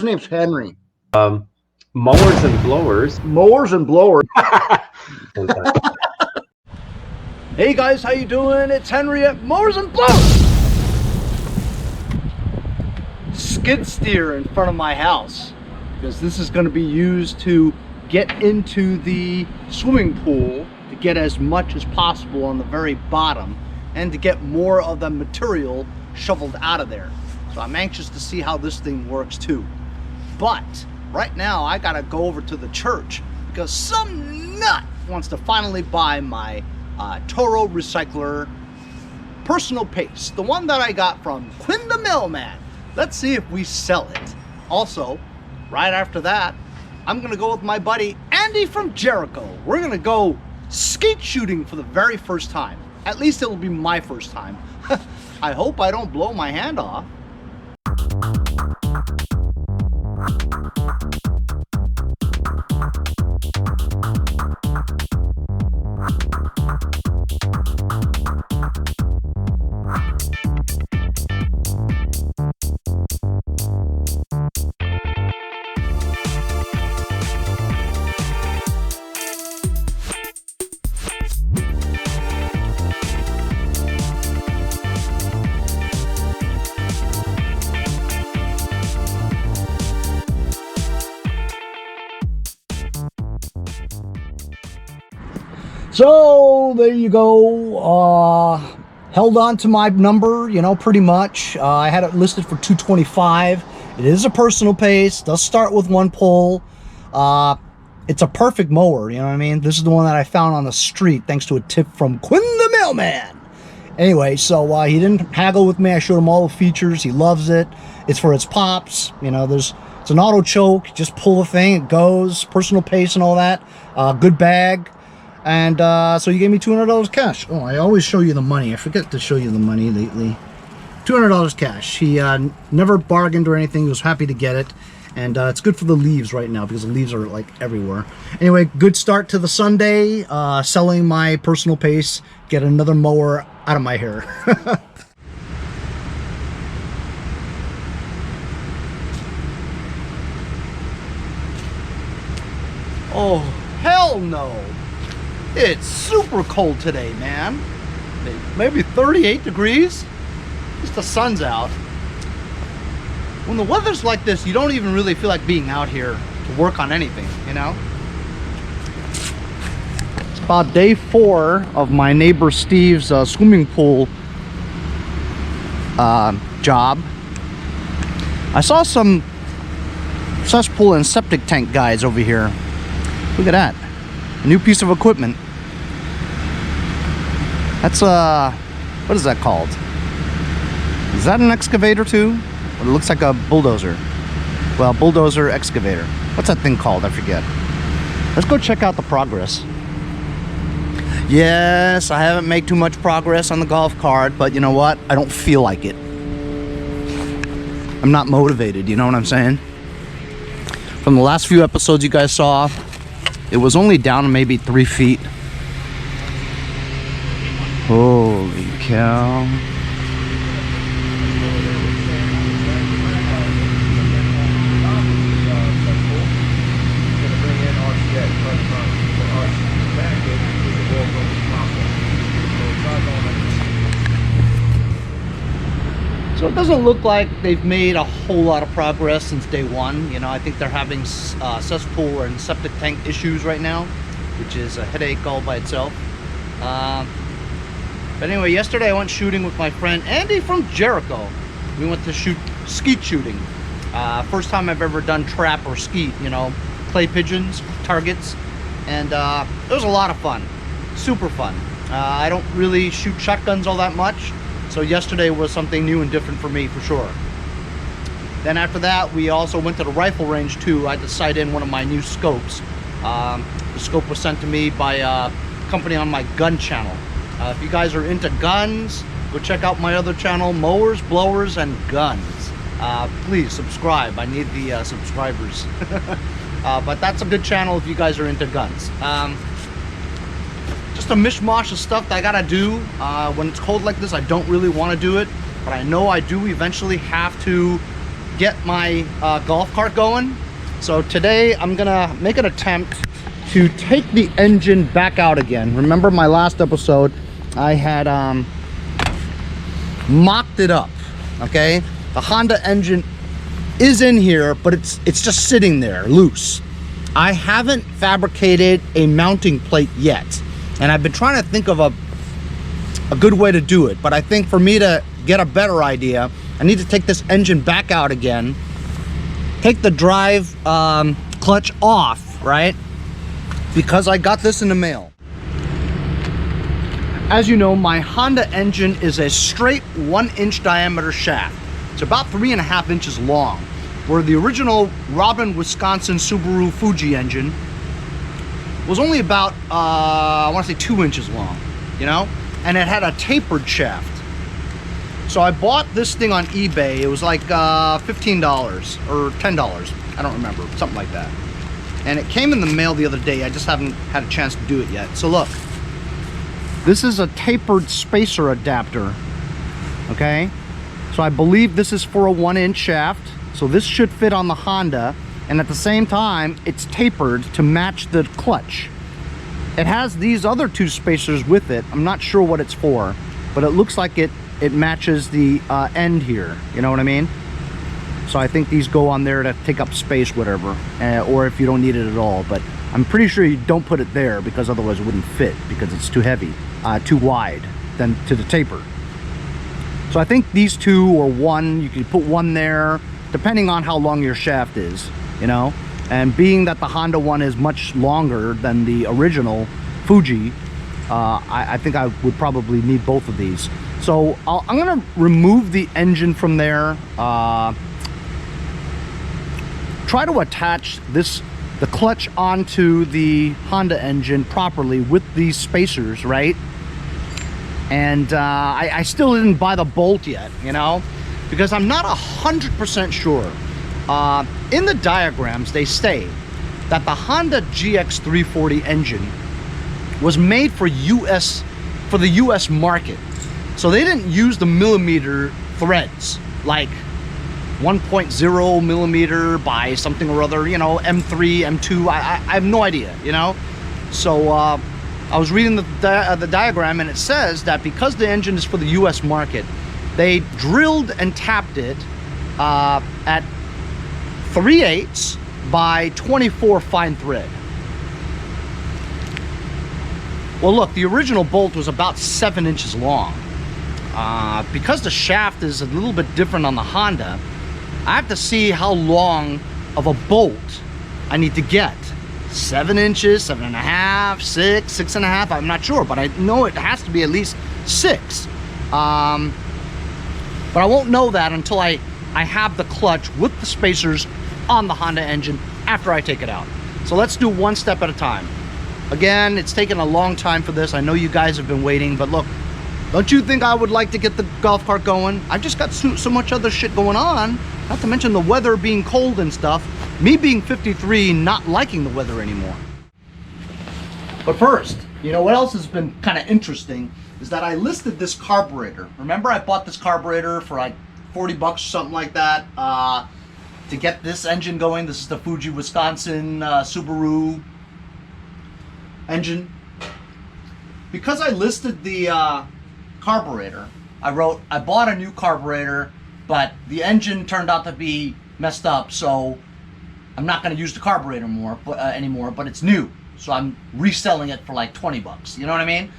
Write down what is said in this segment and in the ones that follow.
His name's Henry. Mowers and blowers. Mowers and blowers. Hey guys, how you doing? It's Henry at Mowers and Blowers. Skid steer in front of my house because this is going to be used to get into the swimming pool to get as much as possible on the very bottom and to get more of the material shoveled out of there. So I'm anxious to see how this thing works too. But right now I gotta go over to the church because some nut wants to finally buy my Toro Recycler personal paste, the one that I got from Quinn the Mailman. Let's see if we sell it. Also, right after that, I'm gonna go with my buddy Andy from Jericho. We're gonna go skeet shooting for the very first time. At least it'll be my first time. I hope I don't blow my hand off. So there you go. Held on to my number, you know, pretty much. I had it listed for $225. It is a personal pace. Does start with one pull. It's a perfect mower, you know what I mean? This is the one that I found on the street thanks to a tip from Quinn the Mailman. Anyway, so he didn't haggle with me. I showed him all the features. He loves it. It's for its pops. You know, it's an auto choke. You just pull the thing, it goes. Personal pace and all that. Good bag. And so he gave me $200 cash. Oh, I always show you the money. I forget to show you the money lately. $200 cash. He never bargained or anything. He was happy to get it. And it's good for the leaves right now because the leaves are like everywhere. Anyway, good start to the Sunday. Selling my personal pace. Get another mower out of my hair. Oh, hell no. It's super cold today, man. Maybe 38 degrees. At least the sun's out. When the weather's like this, you don't even really feel like being out here to work on anything, you know? It's about day 4 of my neighbor Steve's swimming pool job. I saw some cesspool and septic tank guys over here. Look at that. A new piece of equipment. That's what is that called? Is that an excavator too? Or it looks like a bulldozer. Well, bulldozer excavator. What's that thing called? I forget. Let's go check out the progress. Yes, I haven't made too much progress on the golf cart, but you know what? I don't feel like it. I'm not motivated, you know what I'm saying? From the last few episodes you guys saw, it was only down maybe 3 feet. Holy cow. So it doesn't look like they've made a whole lot of progress since day 1. You know, I think they're having cesspool and septic tank issues right now, which is a headache all by itself. But anyway, yesterday I went shooting with my friend Andy from Jericho. We went to shoot skeet shooting. First time I've ever done trap or skeet, you know, clay pigeons, targets, and it was a lot of fun, super fun. I don't really shoot shotguns all that much. So yesterday was something new and different for me, for sure. Then after that, we also went to the rifle range too. I had to sight in one of my new scopes. The scope was sent to me by a company on my gun channel. If you guys are into guns, go check out my other channel, Mowers, Blowers, and Guns. Please subscribe. I need the subscribers. But that's a good channel if you guys are into guns. Just a mishmash of stuff that I gotta do. When it's cold like this, I don't really want to do it, but I know I do eventually have to get my golf cart going. So today I'm gonna make an attempt to take the engine back out again. Remember my last episode, I had mocked it up, okay? The Honda engine is in here, but it's just sitting there loose. I haven't fabricated a mounting plate yet, and I've been trying to think of a good way to do it, but I think for me to get a better idea, I need to take this engine back out again, take the drive clutch off, right? Because I got this in the mail. As you know, my Honda engine is a straight 1-inch diameter shaft. It's about 3.5 inches long, where the original Robin, Wisconsin Subaru Fuji engine was only about, I want to say 2 inches long, you know? And it had a tapered shaft. So I bought this thing on eBay. It was like $15 or $10. I don't remember, something like that. And it came in the mail the other day. I just haven't had a chance to do it yet. So look, this is a tapered spacer adapter, okay? So I believe this is for a 1-inch shaft. So this should fit on the Honda. And at the same time, it's tapered to match the clutch. It has these other 2 spacers with it. I'm not sure what it's for, but it looks like it matches the end here. You know what I mean? So I think these go on there to take up space, whatever, or if you don't need it at all. But I'm pretty sure you don't put it there because otherwise it wouldn't fit because it's too heavy, too wide than to the taper. So I think these 2 or 1, you can put 1 there, depending on how long your shaft is, you know? And being that the Honda one is much longer than the original Fuji, I think I would probably need both of these. So I'm gonna remove the engine from there, try to attach the clutch onto the Honda engine properly with these spacers, right? And I still didn't buy the bolt yet, you know, because I'm not 100% sure. In the diagrams, they say that the Honda GX340 engine was made for the US market. So they didn't use the millimeter threads, like 1.0 millimeter by something or other, you know, M3, M2, I have no idea, you know? So I was reading the diagram, and it says that because the engine is for the US market, they drilled and tapped it at 3/8 by 24 fine thread. Well, look, the original bolt was about 7 inches long. Because the shaft is a little bit different on the Honda, I have to see how long of a bolt I need to get. 7 inches, 7.5, 6, 6.5, I'm not sure, but I know it has to be at least 6. But I won't know that until I have the clutch with the spacers on the Honda engine after I take it out. So let's do one step at a time. Again, it's taken a long time for this. I know you guys have been waiting, but look, don't you think I would like to get the golf cart going? I've just got so much other shit going on, not to mention the weather being cold and stuff. Me being 53, not liking the weather anymore. But first, you know what else has been kind of interesting is that I listed this carburetor. Remember I bought this carburetor for like 40 bucks or something like that to get this engine going. This is the Fuji, Wisconsin Subaru engine. Because I listed the carburetor, I wrote, I bought a new carburetor, but the engine turned out to be messed up, so I'm not going to use the carburetor anymore, but it's new, so I'm reselling it for like 20 bucks. You know what I mean?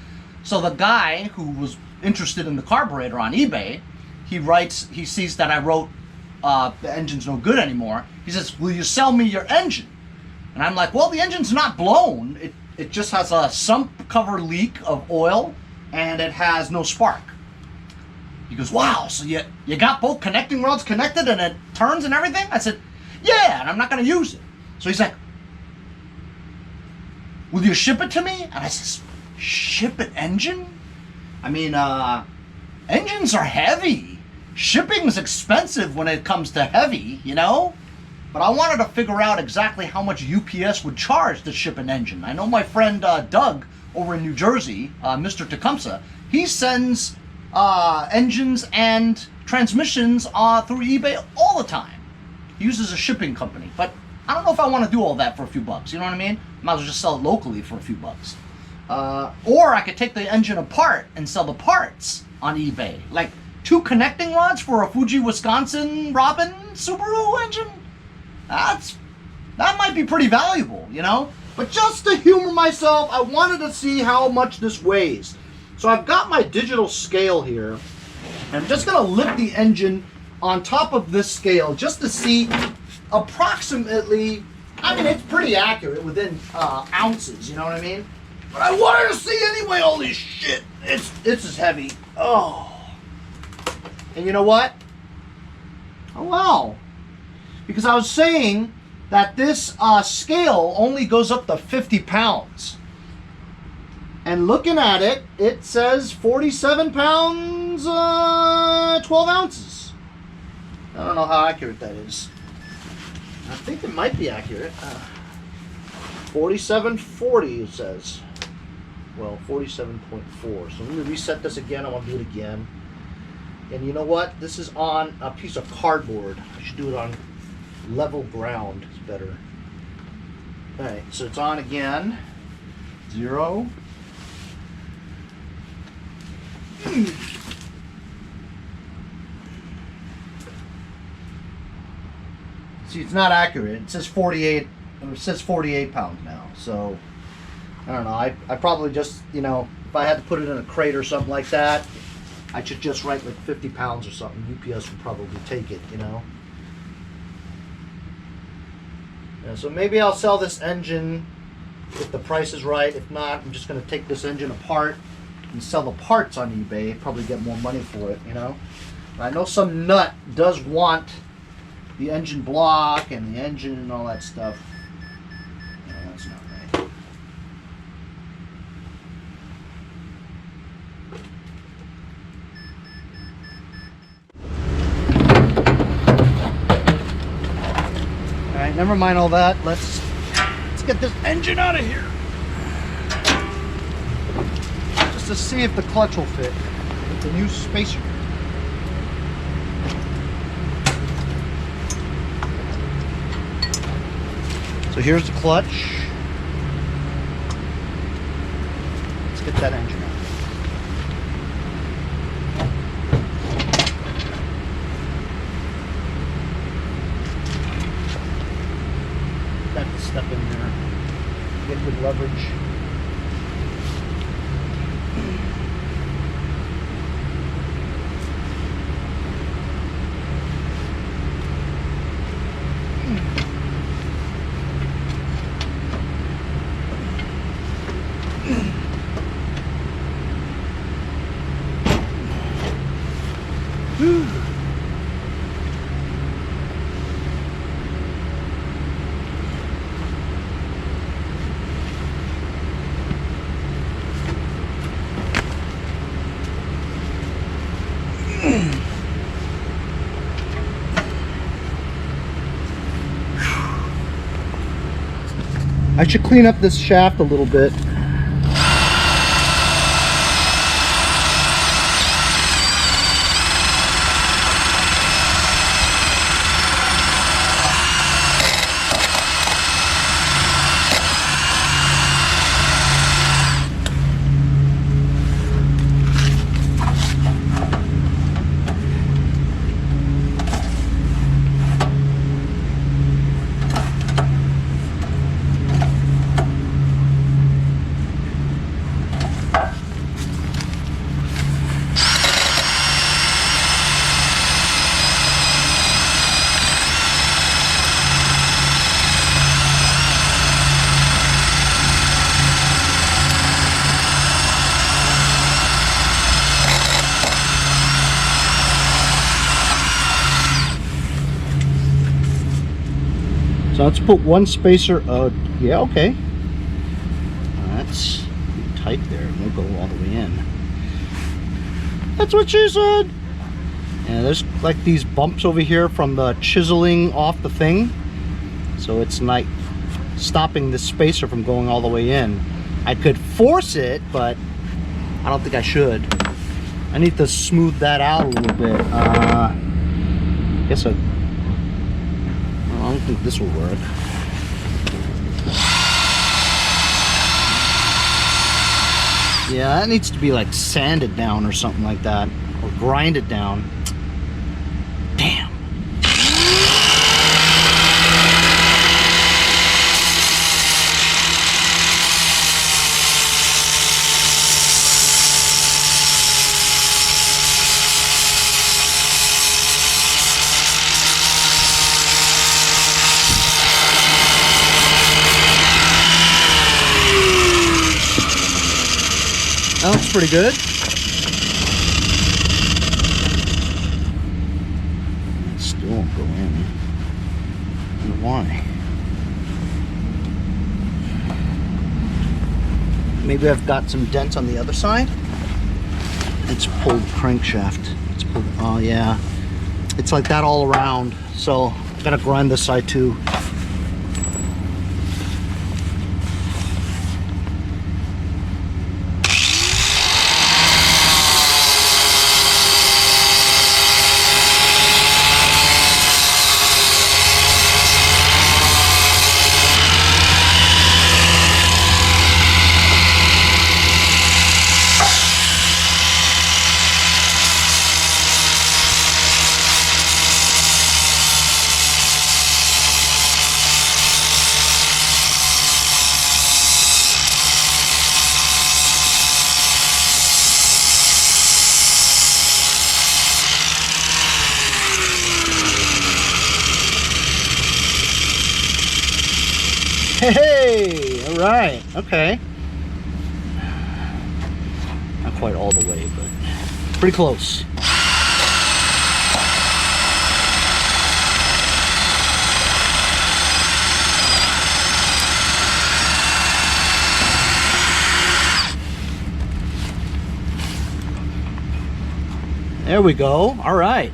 So the guy who was interested in the carburetor on eBay, he sees that I wrote the engine's no good anymore. He says, will you sell me your engine? And I'm like, well, the engine's not blown. It just has a sump cover leak of oil, and it has no spark. He goes, wow, so you got both connecting rods connected and it turns and everything? I said, yeah, and I'm not going to use it. So he's like, will you ship it to me? And I says, ship an engine? I mean, engines are heavy. Shipping's expensive when it comes to heavy, you know? But I wanted to figure out exactly how much UPS would charge to ship an engine. I know my friend Doug over in New Jersey, Mr. Tecumseh, he sends engines and transmissions through eBay all the time. uses a shipping company. But I don't know if I want to do all that for a few bucks. You know what I mean? Might as well just sell it locally for a few bucks. Or I could take the engine apart and sell the parts on eBay. Like 2 connecting rods for a Fuji Wisconsin Robin Subaru engine. That might be pretty valuable, you know? But just to humor myself, I wanted to see how much this weighs. So I've got my digital scale here. And I'm just going to lift the engine on top of this scale just to see approximately, I mean, it's pretty accurate within ounces, you know what I mean? But I wanted to see anyway, holy shit, it's as heavy. Oh. And you know what? Oh wow. Because I was saying that this scale only goes up to 50 pounds. And looking at it, it says 47 pounds, 12 ounces. I don't know how accurate that is. I think it might be accurate. 47.40 it says. Well, 47.4. So let me reset this again. I want to do it again. And you know what? This is on a piece of cardboard. I should do it on level ground. It's better. Alright, so it's on again. 0. See, it's not accurate. It says 48. It says 48 pounds now. So I don't know. I probably just, you know, if I had to put it in a crate or something like that, I should just write like 50 pounds or something. UPS would probably take it, you know. Yeah, so maybe I'll sell this engine if the price is right. If not, I'm just going to take this engine apart and sell the parts on eBay. Probably get more money for it, you know. I know some nut does want the engine block and the engine and all that stuff. No, that's not right. Alright, never mind all that. Let's get this engine out of here. Just to see if the clutch will fit with the new spacer. So here's the clutch. Let's get that engine out. Got to step in there, get good leverage. I should clean up this shaft a little bit. So let's put one spacer. Yeah, okay. That's tight there. We'll go all the way in. That's what she said. And there's like these bumps over here from the chiseling off the thing. So it's like stopping the spacer from going all the way in. I could force it, but I don't think I should. I need to smooth that out a little bit. I guess don't think this will work. Yeah, that needs to be like sanded down or something like that, or grinded down. Damn. That looks pretty good. It still won't go in. I wonder why. Maybe I've got some dents on the other side. It's pulled crankshaft. It's pulled. Oh yeah, it's like that all around. So I gotta grind this side too. Hey, all right, okay. Not quite all the way, but pretty close. There we go, all right.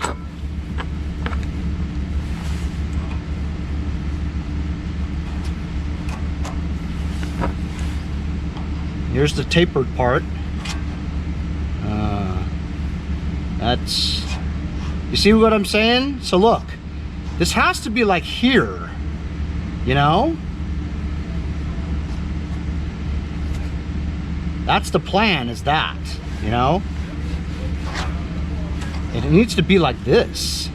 Here's the tapered part. That's, you see what I'm saying? So look, this has to be like here, you know? That's the plan, is that, you know? And it needs to be like this.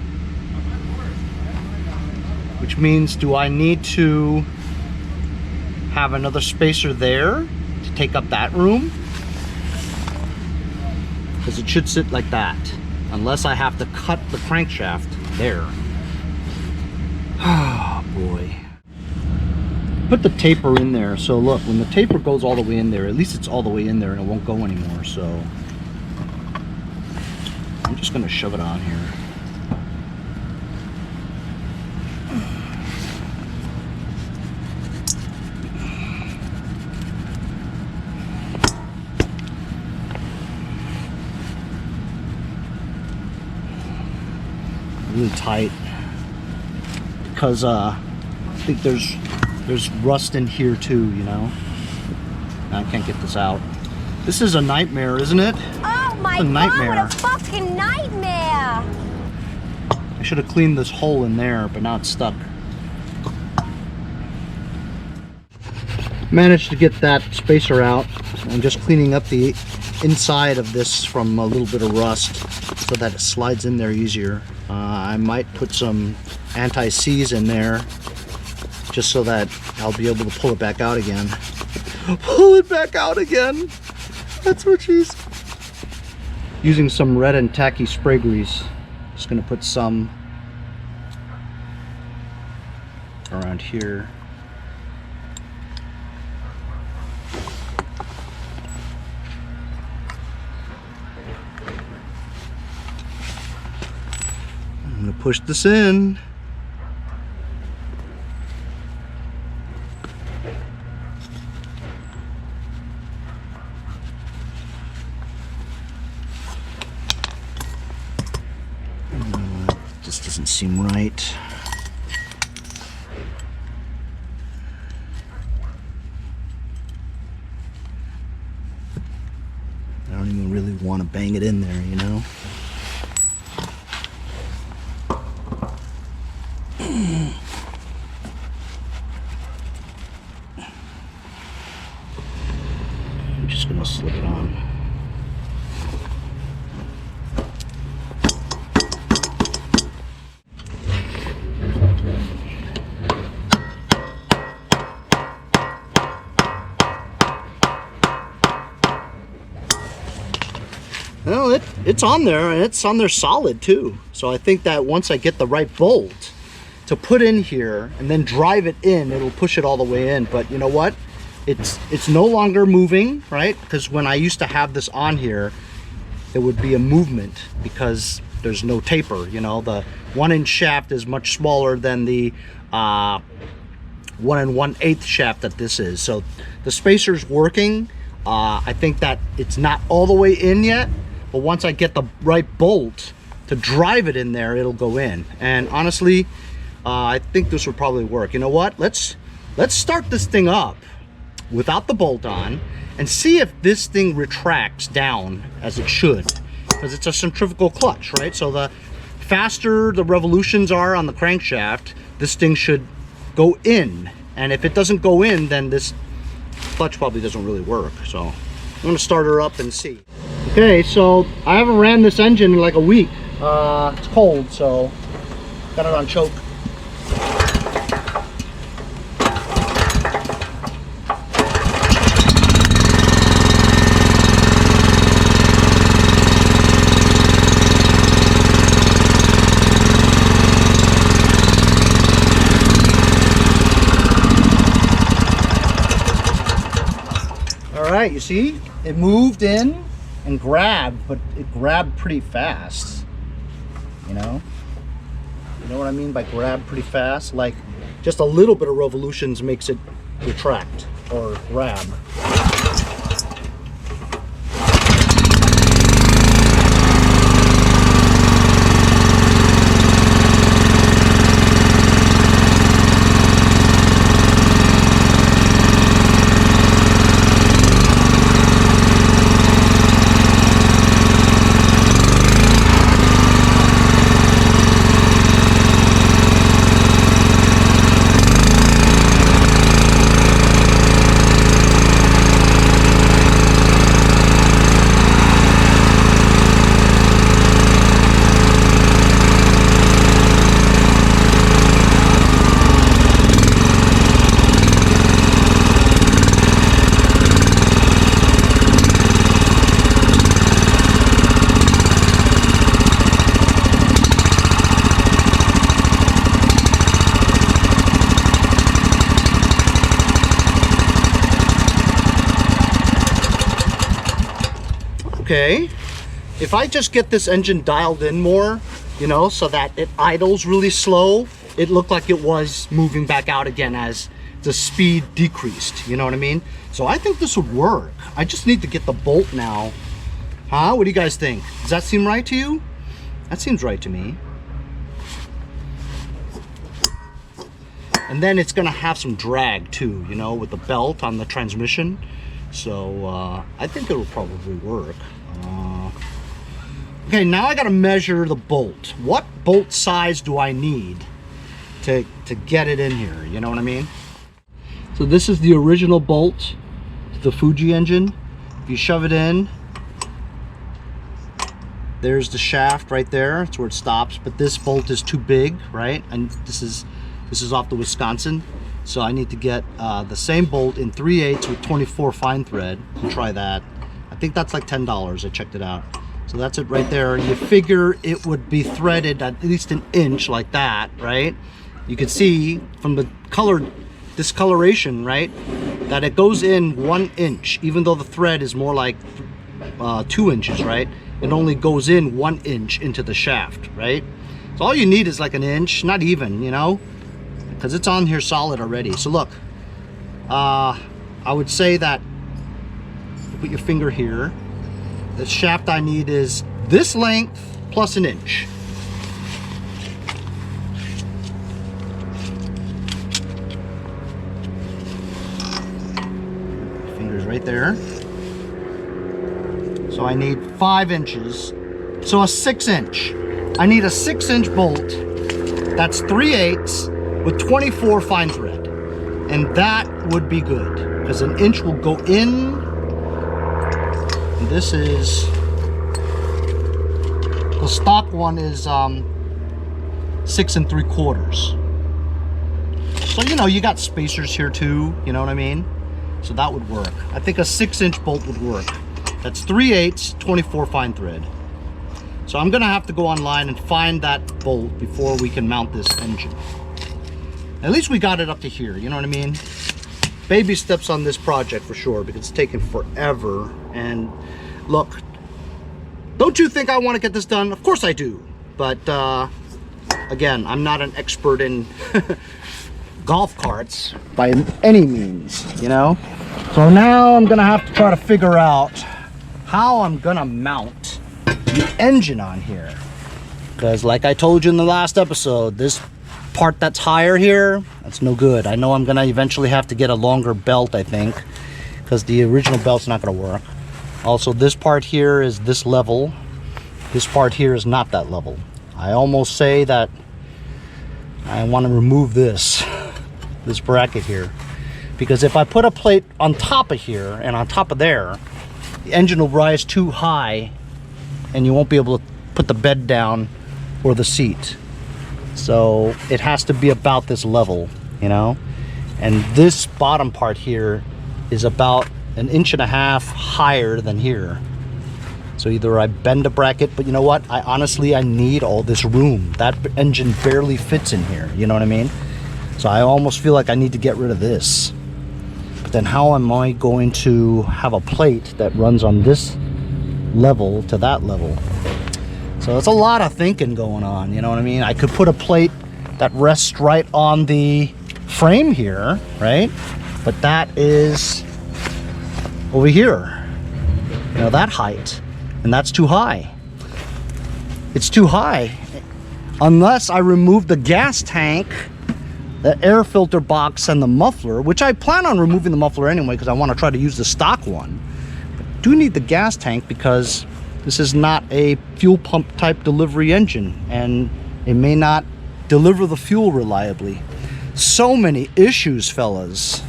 Which means, do I need to have another spacer there to take up that room? Because it should sit like that, unless I have to cut the crankshaft there. Oh boy. Put the taper in there, so look, when the taper goes all the way in there, at least it's all the way in there and it won't go anymore, so I'm just gonna shove it on here. Really tight, because I think there's rust in here too, you know. I can't get this out. This is a nightmare, isn't it? Oh my God, what a fucking nightmare! I should have cleaned this hole in there, but now it's stuck. Managed to get that spacer out. I'm just cleaning up the inside of this from a little bit of rust so that it slides in there easier. I might put some anti-seize in there just so that I'll be able to pull it back out again. Pull it back out again! That's what she's... Using some red and tacky spray grease. Just gonna put some around here. I'm gonna push this in. This doesn't seem right. I don't even really want to bang it in there, you know? just gonna slip it on. Well, it's on there, and it's on there solid too. So I think that once I get the right bolt to put in here and then drive it in, it'll push it all the way in. But you know what? It's no longer moving, right? Because when I used to have this on here, there would be a movement because there's no taper. You know, the 1-inch shaft is much smaller than the 1 1/8 shaft that this is. So the spacer's working. I think that it's not all the way in yet, but once I get the right bolt to drive it in there, it'll go in. And honestly, I think this will probably work. You know what? Let's start this thing up without the bolt on and see if this thing retracts down as it should, because it's a centrifugal clutch, right? So the faster the revolutions are on the crankshaft, this thing should go in. And if it doesn't go in, then this clutch probably doesn't really work. So I'm going to start her up and see. Okay, so I haven't ran this engine in like a week. It's cold, so got it on choke. Alright, you see? It moved in and grabbed, but it grabbed pretty fast. You know? You know what I mean by grab pretty fast? Like, just a little bit of revolutions makes it retract or grab. Okay, if I just get this engine dialed in more, you know, so that it idles really slow, it looked like it was moving back out again as the speed decreased, you know what I mean? So I think this would work. I just need to get the bolt now. Huh? What do you guys think? Does that seem right to you? That seems right to me. And then it's gonna have some drag too, you know, with the belt on the transmission. So I think it'll probably work. Okay, now I gotta measure the bolt. What bolt size do I need to get it in here? You know what I mean? So this is the original bolt, the Fuji engine. If you shove it in, there's the shaft right there. That's where it stops. But this bolt is too big, right? And this is off the Wisconsin. So I need to get the same bolt in 3/8 with 24 fine thread and try that. I think that's like $10. I checked it out. So that's it right there. You figure it would be threaded at least an inch like that, right? You can see from the discoloration, right, that it goes in 1 inch, even though the thread is more like 2 inches, right? It only goes in 1 inch into the shaft, right? So all you need is like an inch, not even, you know, because it's on here solid already. So look, I would say that you put your finger here. The shaft I need is this length plus an inch. Fingers right there. So I need 5 inches. So a 6-inch. I need a 6-inch bolt. That's 3/8 with 24 fine thread. And that would be good, because an inch will go in This is, the stock one is 6 3/4. So, you know, you got spacers here too, you know what I mean? So that would work. I think a 6-inch bolt would work. That's 3/8, 24 fine thread. So I'm gonna have to go online and find that bolt before we can mount this engine. At least we got it up to here, you know what I mean? Baby steps on this project for sure, because it's taken forever. And look, don't you think I want to get this done? Of course I do. But again, I'm not an expert in golf carts by any means, you know? So now I'm gonna have to try to figure out how I'm gonna mount the engine on here. Because like I told you in the last episode, this part that's higher here, that's no good. I know I'm gonna eventually have to get a longer belt, I think, because the original belt's not gonna work. Also, this part here is this level. This part here is not that level. I almost say that I want to remove this bracket here, because if I put a plate on top of here and on top of there, the engine will rise too high and you won't be able to put the bed down or the seat. So it has to be about this level, you know? And this bottom part here is about 1.5 inches higher than here. So either I bend a bracket, but you know what? I need all this room. That engine barely fits in here, you know what I mean? So I almost feel like I need to get rid of this. But then how am I going to have a plate that runs on this level to that level? So it's a lot of thinking going on, you know what I mean? I could put a plate that rests right on the frame here, right? But that is over here, you know, that height, and that's too high. It's too high. Unless I remove the gas tank, the air filter box, and the muffler, which I plan on removing the muffler anyway because I want to try to use the stock one. But I do need the gas tank because this is not a fuel pump type delivery engine, and it may not deliver the fuel reliably. So many issues, fellas.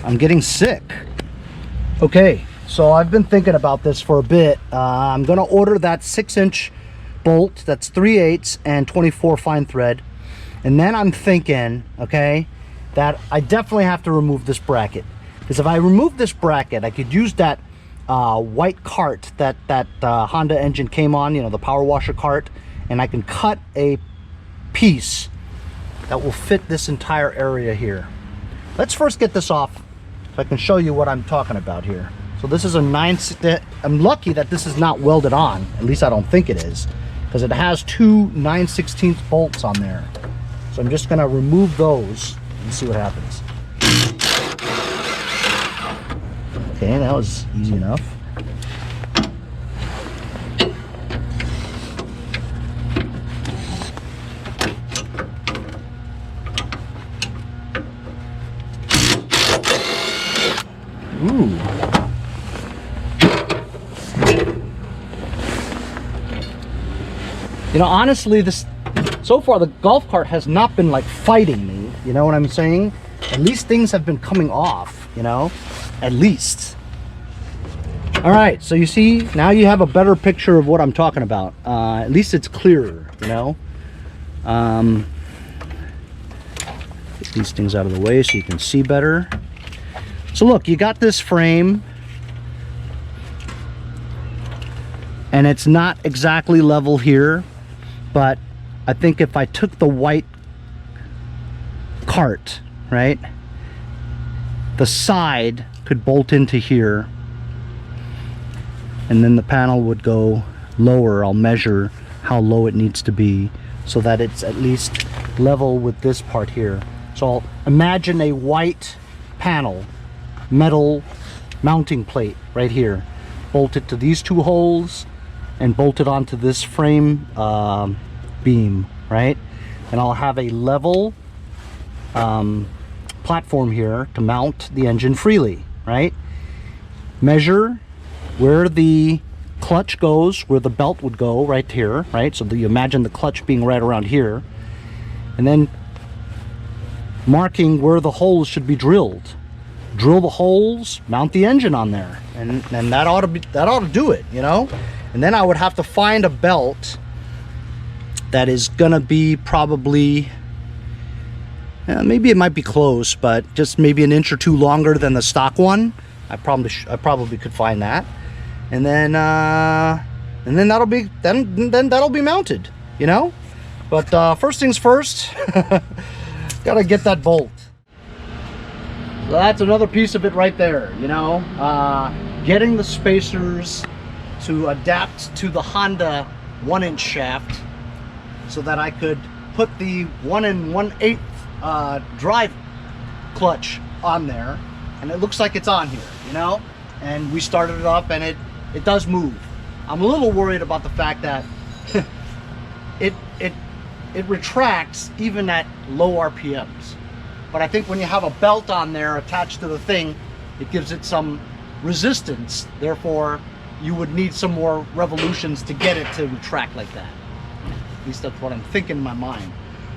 I'm getting sick. Okay, so I've been thinking about this for a bit. I'm gonna order that 6-inch bolt that's 3/8 and 24 fine thread. And then I'm thinking, okay, that I definitely have to remove this bracket. Because if I remove this bracket, I could use that white cart that Honda engine came on, you know, the power washer cart, and I can cut a piece that will fit this entire area here. Let's first get this off so I can show you what I'm talking about here. So this is a 9, I'm lucky that this is not welded on, at least I don't think it is, because it has 2 9/16 bolts on there. So I'm just gonna remove those and see what happens. Okay, that was easy enough. Ooh. You know, honestly, so far the golf cart has not been like fighting me, you know what I'm saying? At least things have been coming off, you know? At least. All right, so you see, now you have a better picture of what I'm talking about. At least it's clearer, you know? Get these things out of the way so you can see better. So look, you got this frame, and it's not exactly level here, but I think if I took the white cart, right, the side could bolt into here, and then the panel would go lower. I'll measure how low it needs to be so that it's at least level with this part here. So I'll imagine a white panel, metal mounting plate right here, bolted to these 2 holes and bolted onto this frame beam, right? And I'll have a level platform here to mount the engine freely, right? Measure where the clutch goes, where the belt would go, right here, right? So you imagine the clutch being right around here, and then marking where the holes should be drilled. drill the holes, mount the engine on there, and that ought to do it, you know. And then I would have to find a belt that is gonna be probably, maybe it might be close, but just maybe an inch or two longer than the stock one. I probably could find that, and then that'll be that'll be mounted, you know. But first things first, gotta get that bolt. So that's another piece of it right there, you know. Getting the spacers to adapt to the Honda 1-inch shaft so that I could put the 1 1/8 drive clutch on there, and it looks like it's on here, you know. And we started it up, and it does move. I'm a little worried about the fact that it retracts even at low RPMs. But I think when you have a belt on there attached to the thing, it gives it some resistance. Therefore, you would need some more revolutions to get it to retract like that. At least that's what I'm thinking in my mind.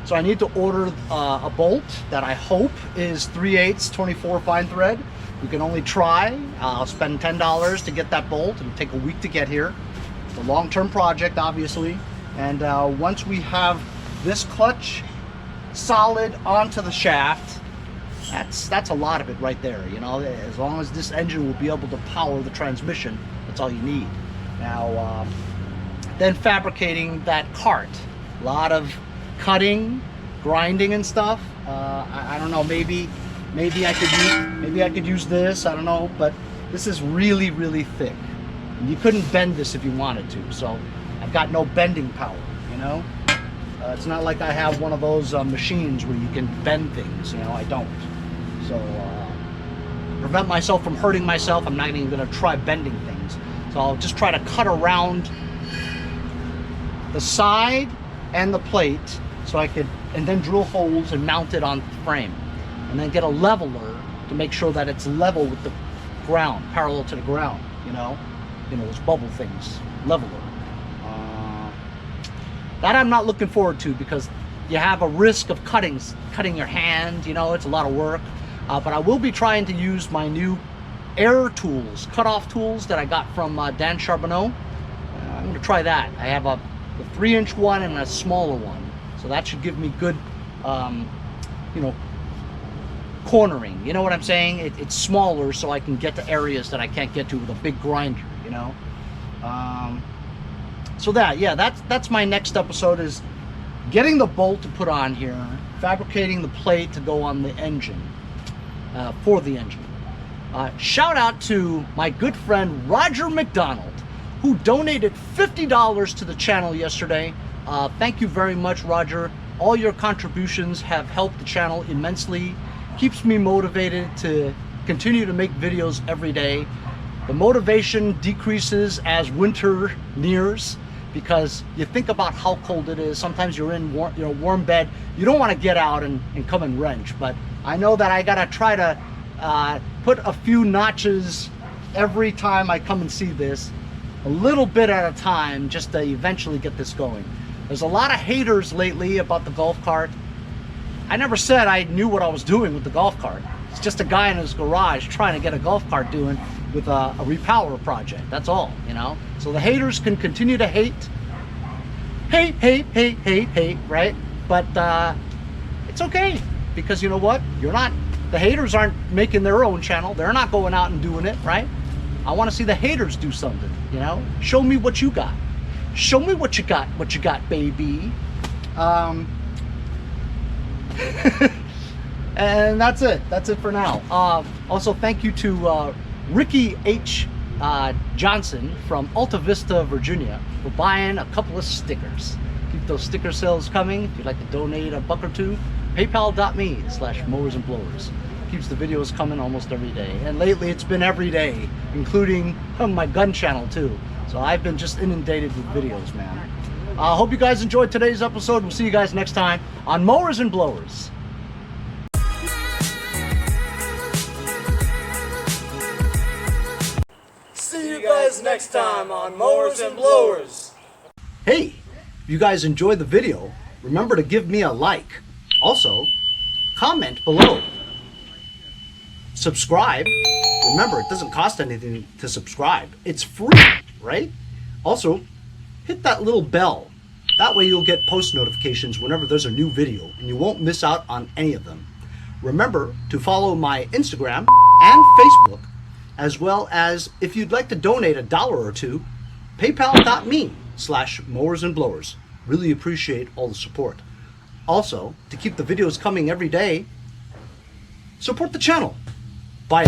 So I need to order a bolt that I hope is 3/8 24 fine thread. We can only try. I'll spend $10 to get that bolt. It'll take a week to get here. It's a long-term project, obviously. And once we have this clutch solid onto the shaft, that's a lot of it right there, you know. As long as this engine will be able to power the transmission, that's all you need. Now, then fabricating that cart, a lot of cutting, grinding and stuff. I don't know, maybe I could use this, I don't know, but this is really, really thick. You couldn't bend this if you wanted to, so I've got no bending power, you know. It's not like I have one of those machines where you can bend things, you know. I don't. So prevent myself from hurting myself, I'm not even going to try bending things. So I'll just try to cut around the side and the plate so I could, and then drill holes and mount it on the frame, and then get a leveler to make sure that it's level with the ground, parallel to the ground, you know those bubble things, leveler. That I'm not looking forward to, because you have a risk of cutting your hand, you know. It's a lot of work. But I will be trying to use my new air tools, cutoff tools that I got from Dan Charbonneau. I'm going to try that. I have a 3-inch one and a smaller one, so that should give me good, cornering. You know what I'm saying? It's smaller, so I can get to areas that I can't get to with a big grinder, you know. So that's my next episode, is getting the bolt to put on here, fabricating the plate to go on the engine, for the engine. Shout out to my good friend Roger McDonald, who donated $50 to the channel yesterday. Thank you very much, Roger. All your contributions have helped the channel immensely, keeps me motivated to continue to make videos every day. The motivation decreases as winter nears, because you think about how cold it is. Sometimes you're in warm bed. You don't want to get out and come and wrench, but I know that I gotta try to put a few notches every time I come and see this, a little bit at a time, just to eventually get this going. There's a lot of haters lately about the golf cart. I never said I knew what I was doing with the golf cart. It's just a guy in his garage trying to get a golf cart doing with a Repower project. That's all, you know. So the haters can continue to hate, right? But it's okay, because you know what? The haters aren't making their own channel. They're not going out and doing it, right? I want to see the haters do something, you know. Show me what you got. Show me what you got, baby. And that's it for now. Also, thank you to Ricky H. Johnson from Alta Vista, Virginia, for buying a couple of stickers. Keep those sticker sales coming. If you'd like to donate a buck or two, paypal.me/mowers and blowers. Keeps the videos coming almost every day, and lately it's been every day, including my gun channel too. So I've been just inundated with videos, man. I hope you guys enjoyed today's episode. We'll see you guys next time on Mowers and Blowers. See you guys next time on Mowers and Blowers. Hey, if you guys enjoyed the video, remember to give me a like. Also, comment below. subscribe. Remember, it doesn't cost anything to subscribe. It's free, right? Also, hit that little bell. That way you'll get post notifications whenever there's a new video, and you won't miss out on any of them. Remember to follow my Instagram and Facebook, as well as if you'd like to donate $1 or $2, paypal.me/mowers and blowers. Really appreciate all the support. Also, to keep the videos coming every day, support the channel. Bye.